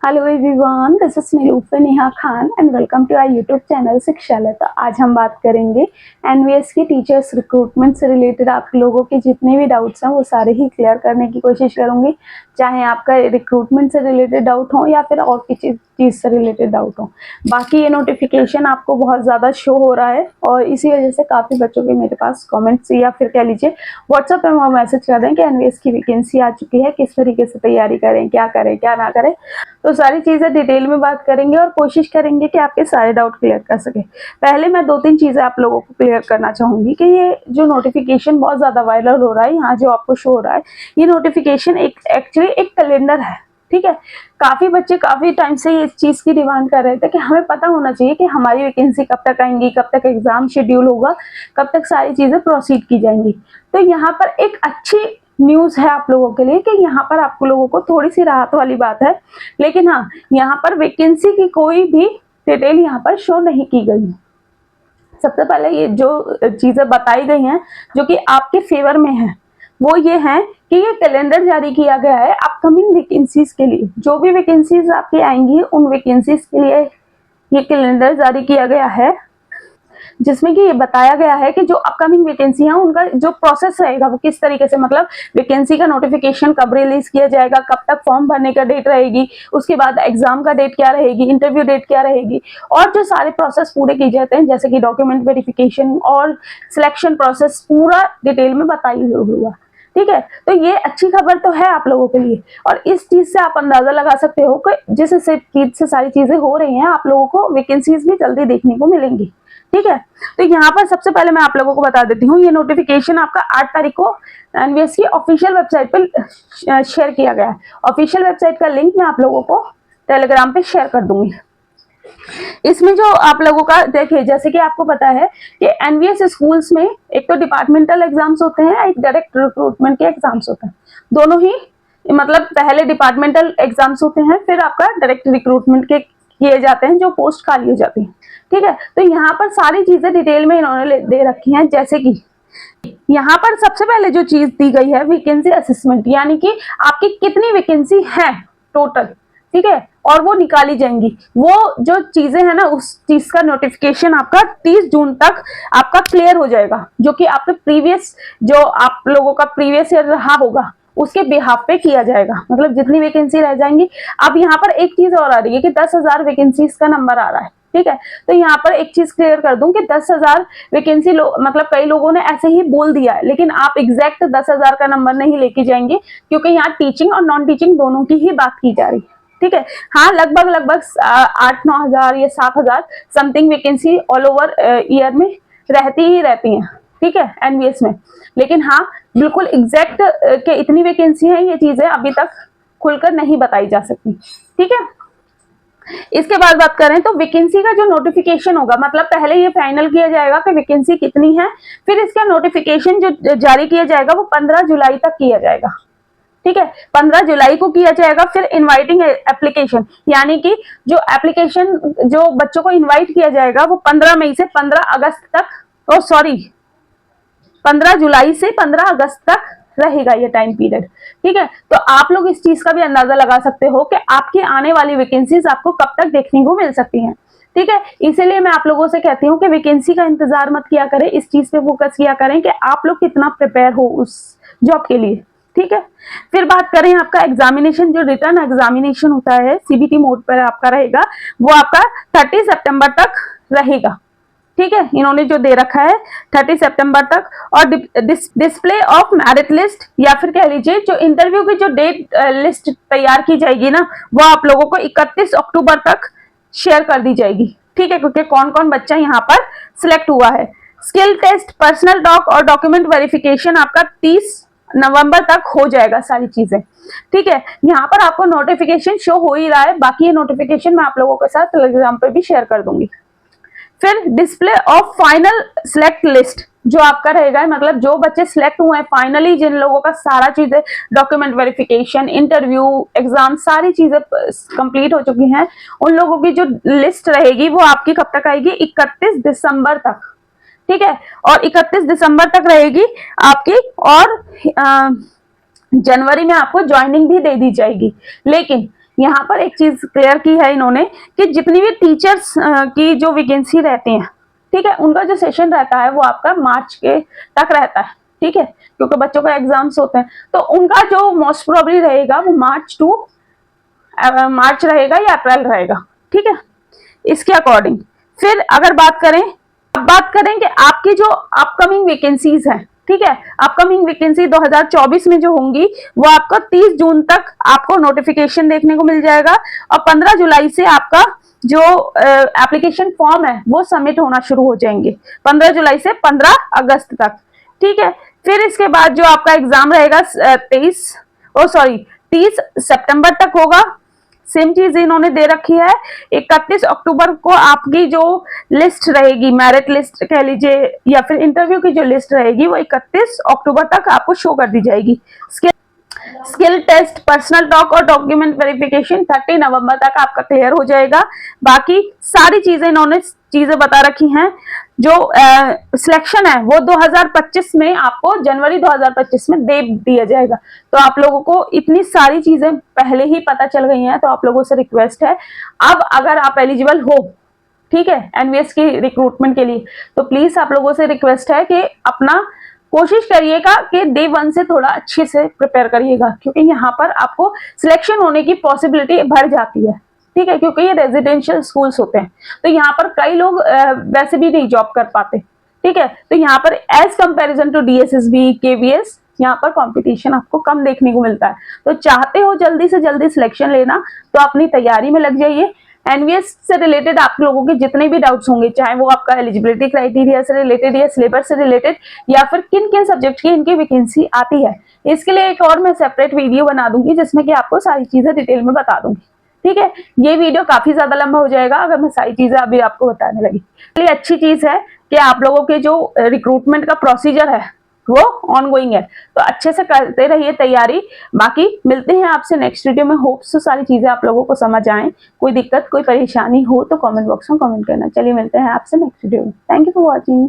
Hello everyone, this is Nirupa Neha Khan and welcome to our YouTube channel Shikshalay. तो आज हम बात करेंगे एनवीएस की टीचर्स रिक्रूटमेंट से रिलेटेड। आप लोगों के जितने भी डाउट्स हैं वो सारे ही क्लियर करने की कोशिश करूंगी, चाहे आपका रिक्रूटमेंट से रिलेटेड डाउट हो या फिर और किसी चीज़ से रिलेटेड डाउट हो। बाकी ये नोटिफिकेशन आपको बहुत ज़्यादा शो हो रहा है और इसी वजह से काफ़ी बच्चों के मेरे पास कमेंट्स या फिर कह लीजिए व्हाट्सएप पे वो मैसेज कर रहे हैं कि एनवीएस की वैकेंसी आ चुकी है, किस तरीके से तैयारी करें, क्या ना करें। तो सारी चीज़ें डिटेल में बात करेंगे और कोशिश करेंगे कि आपके सारे डाउट क्लियर कर सके। पहले मैं 2-3 चीज़ें आप लोगों को क्लियर करना चाहूँगी कि ये जो नोटिफिकेशन बहुत ज़्यादा वायरल हो रहा है, यहाँ जो आपको शो हो रहा है, ये नोटिफिकेशन एक्चुअली एक कैलेंडर है। ठीक है, काफ़ी बच्चे काफ़ी टाइम से इस चीज़ की डिमांड कर रहे थे कि हमें पता होना चाहिए कि हमारी वैकेंसी कब तक आएंगी, कब तक एग्जाम शेड्यूल होगा, कब तक सारी चीज़ें प्रोसीड की जाएंगी। तो यहाँ पर एक अच्छी न्यूज़ है आप लोगों के लिए कि यहाँ पर आप लोगों को थोड़ी सी राहत वाली बात है। लेकिन हाँ, यहाँ पर वैकेंसी की कोई भी डिटेल यहाँ पर शो नहीं की गई है। सबसे पहले ये जो चीज़ें बताई गई हैं जो कि आपके फेवर में है, वो ये है कि ये कैलेंडर जारी किया गया है अपकमिंग वैकेंसीज के लिए। जो भी वैकेंसीज आपकी आएंगी उन वैकेंसीज के लिए ये कैलेंडर जारी किया गया है, जिसमें कि ये बताया गया है कि जो अपकमिंग वैकेंसी है उनका जो प्रोसेस रहेगा वो किस तरीके से, मतलब वैकेंसी का नोटिफिकेशन कब रिलीज किया जाएगा, कब तक फॉर्म भरने का डेट रहेगी, उसके बाद एग्जाम का डेट क्या रहेगी, इंटरव्यू डेट क्या रहेगी, और जो सारे प्रोसेस पूरे किए जाते हैं जैसे कि डॉक्यूमेंट वेरिफिकेशन और सिलेक्शन प्रोसेस पूरा डिटेल में बताई हुआ। ठीक है, तो ये अच्छी खबर तो है आप लोगों के लिए और इस चीज से आप अंदाजा लगा सकते हो कि जिस चीज से सारी चीजें हो रही हैं आप लोगों को वैकेंसीज भी जल्दी देखने को मिलेंगी। ठीक है, तो यहाँ पर सबसे पहले मैं आप लोगों को बता देती हूँ, ये नोटिफिकेशन आपका 8 तारीख को एनवीएस की ऑफिशियल वेबसाइट पर शेयर किया गया है। ऑफिशियल वेबसाइट का लिंक मैं आप लोगों को टेलीग्राम पे शेयर कर दूंगी। इसमें जो आप लोगों का देखिए, जैसे कि आपको पता है कि एनवीएस स्कूल्स में एक तो डिपार्टमेंटल एग्जाम्स होते हैं, एक डायरेक्ट रिक्रूटमेंट के एग्जाम्स होते हैं। दोनों ही मतलब पहले डिपार्टमेंटल एग्जाम्स होते हैं, फिर आपका डायरेक्ट रिक्रूटमेंट के किए जाते हैं जो पोस्ट खाली हो जाती है। ठीक है, तो यहाँ पर सारी चीजें डिटेल में इन्होंने दे रखी हैं। जैसे कि यहाँ पर सबसे पहले जो चीज दी गई है वैकेंसी असेसमेंट, यानी कि आपकी कितनी वैकेंसी है टोटल, ठीक है, और वो निकाली जाएंगी। वो जो चीजें हैं ना, उस चीज का नोटिफिकेशन आपका 30 जून तक आपका क्लियर हो जाएगा, जो कि आपके प्रीवियस जो आप लोगों का प्रीवियस ईयर रहा होगा उसके बिहाफ पे किया जाएगा, मतलब जितनी वैकेंसी रह जाएंगी। अब यहाँ पर एक चीज और आ रही है कि 10,000 वैकेंसीज का नंबर आ रहा है। ठीक है, तो यहाँ पर एक चीज क्लियर कर दूं कि 10,000 वैकेंसी मतलब कई लोगों ने ऐसे ही बोल दिया है, लेकिन आप एग्जैक्ट 10,000 का नंबर नहीं लेके जाएंगे, क्योंकि यहाँ टीचिंग और नॉन टीचिंग दोनों की ही बात की जा रही है। ठीक है, हाँ, लगभग 8-9 हजार या 7,000 something vacancy all over year में रहती हैं। ठीक है, एनवीएस में। लेकिन हाँ, बिल्कुल एग्जैक्ट के इतनी वैकेंसी है, ये चीजें अभी तक खुलकर नहीं बताई जा सकती। ठीक है, इसके बाद बात करें तो वैकेंसी का जो नोटिफिकेशन होगा, मतलब पहले ये फाइनल किया जाएगा कि वैकेंसी कितनी है, फिर इसका नोटिफिकेशन जो जारी किया जाएगा वो 15 जुलाई तक किया जाएगा। ठीक है, 15 जुलाई को किया जाएगा। फिर इनवाइटिंग एप्लीकेशन, यानी कि जो एप्लीकेशन जो बच्चों को इनवाइट किया जाएगा वो 15 मई से 15 अगस्त तक, 15 जुलाई से 15 अगस्त तक रहेगा ये टाइम पीरियड। ठीक है, तो आप लोग इस चीज का भी अंदाजा लगा सकते हो कि आपकी आने वाली वैकेंसीज आपको कब तक देखने को मिल सकती हैं। ठीक है, इसीलिए मैं आप लोगों से कहती हूँ कि वैकेंसी का इंतजार मत किया करें, इस चीज पे फोकस किया करें कि आप लोग कितना प्रिपेयर हो उस जॉब के लिए। ठीक है, फिर बात करें आपका एग्जामिनेशन, जो रिटर्न एग्जामिनेशन होता है सीबीटी मोड पर आपका रहेगा, वो आपका 30 सितंबर तक रहेगा। ठीक है, इन्होंने जो दे रखा है 30 सितंबर तक। और डिस्प्ले ऑफ मेरिट लिस्ट, या फिर कह लीजिए जो इंटरव्यू की जो डेट लिस्ट तैयार की जाएगी ना, वो आप लोगों को 31 अक्टूबर तक शेयर कर दी जाएगी। ठीक है, क्योंकि कौन कौन बच्चा यहाँ पर सिलेक्ट हुआ है। स्किल टेस्ट, पर्सनल डॉक और डॉक्यूमेंट वेरिफिकेशन आपका 30 नवंबर तक हो जाएगा सारी चीजें। ठीक है, यहाँ पर आपको नोटिफिकेशन शो हो ही रहा है, बाकी ये नोटिफिकेशन मैं आप लोगों के साथ टेलीग्राम पे भी शेयर कर दूंगी। फिर display of final select list जो आपका रहेगा, मतलब जो बच्चे सिलेक्ट हुए हैं फाइनली, जिन लोगों का सारा चीजें डॉक्यूमेंट वेरिफिकेशन, इंटरव्यू, एग्जाम सारी चीजें कंप्लीट हो चुकी हैं, उन लोगों की जो लिस्ट रहेगी वो आपकी कब तक आएगी, 31 दिसंबर तक। ठीक है, और 31 दिसंबर तक रहेगी आपकी, और जनवरी में आपको ज्वाइनिंग भी दे दी जाएगी। लेकिन यहाँ पर एक चीज क्लियर की है इन्होंने कि जितनी भी टीचर्स की जो वैकेंसी रहती है, ठीक है, उनका जो सेशन रहता है वो आपका मार्च के तक रहता है, ठीक है, क्योंकि बच्चों का एग्जाम्स होते हैं, तो उनका जो मोस्ट प्रोबेबली रहेगा वो मार्च रहेगा या अप्रैल रहेगा, ठीक है, इसके अकॉर्डिंग। फिर अगर बात करें, अब बात करें कि आपकी जो अपकमिंग वैकेंसीज हैं, ठीक है, अपकमिंग वैकेंसी 2024 में जो होंगी वो आपको 30 जून तक आपको नोटिफिकेशन देखने को मिल जाएगा, और 15 जुलाई से आपका जो एप्लीकेशन फॉर्म है वो सबमिट होना शुरू हो जाएंगे, 15 जुलाई से 15 अगस्त तक, ठीक है। फिर इसके बाद जो आपका एग्जाम रहेगा 30 सितंबर तक होगा। सेम चीज इन्होंने दे रखी है, 31 अक्टूबर को आपकी जो लिस्ट रहेगी, मेरिट लिस्ट कह लीजिए या फिर इंटरव्यू की जो लिस्ट रहेगी वो 31 अक्टूबर तक आपको शो कर दी जाएगी। स्किल टेस्ट, पर्सनल टॉक और डॉक्यूमेंट वेरिफिकेशन 30 नवंबर तक आपका क्लियर हो जाएगा। बाकी सारी चीजें इन्होंने चीजें बता रखी हैं। जो सिलेक्शन है वो 2025 में आपको जनवरी 2025 में दे दिया जाएगा। तो आप लोगों को इतनी सारी चीजें पहले ही पता चल गई हैं, तो आप लोगों से रिक्वेस्ट है, अब अगर आप एलिजिबल हो, ठीक है, एनवीएस की रिक्रूटमेंट के लिए, तो प्लीज आप लोगों से रिक्वेस्ट है कि अपना कोशिश करिएगा कि डे 1 से थोड़ा अच्छे से प्रिपेयर करिएगा, क्योंकि यहाँ पर आपको सिलेक्शन होने की पॉसिबिलिटी बढ़ जाती है, ठीक है, क्योंकि ये रेजिडेंशियल स्कूल्स होते हैं, तो यहाँ पर कई लोग वैसे भी नहीं जॉब कर पाते, ठीक है। तो यहाँ पर as comparison to DSSB, KVS, यहाँ पर कंपटीशन आपको कम देखने को मिलता है। तो चाहते हो जल्दी से जल्दी सिलेक्शन लेना, तो अपनी तैयारी में लग जाइए। एनवीएस से रिलेटेड आप लोगों के जितने भी डाउट्स होंगे, चाहे वो आपका एलिजिबिलिटी क्राइटेरिया से रिलेटेड या सिलेबस से रिलेटेड या फिर किन किन सब्जेक्ट की इनकी वैकेंसी आती है, इसके लिए एक और मैं सेपरेट वीडियो बना दूंगी जिसमें कि आपको सारी चीजें डिटेल में बता दूंगी, ठीक है। ये वीडियो काफी ज्यादा लंबा हो जाएगा अगर मैं सारी चीजें अभी आपको बताने लगी। ये अच्छी चीज है कि आप लोगों के जो रिक्रूटमेंट का प्रोसीजर है वो ऑनगोइंग है, तो अच्छे से करते रहिए तैयारी। बाकी मिलते हैं आपसे नेक्स्ट वीडियो में। होप्स तो सारी चीजें आप लोगों को समझ आए। कोई दिक्कत, कोई परेशानी हो तो कमेंट बॉक्स में कमेंट करना। चलिए मिलते हैं आपसे नेक्स्ट वीडियो में। Thank you for watching.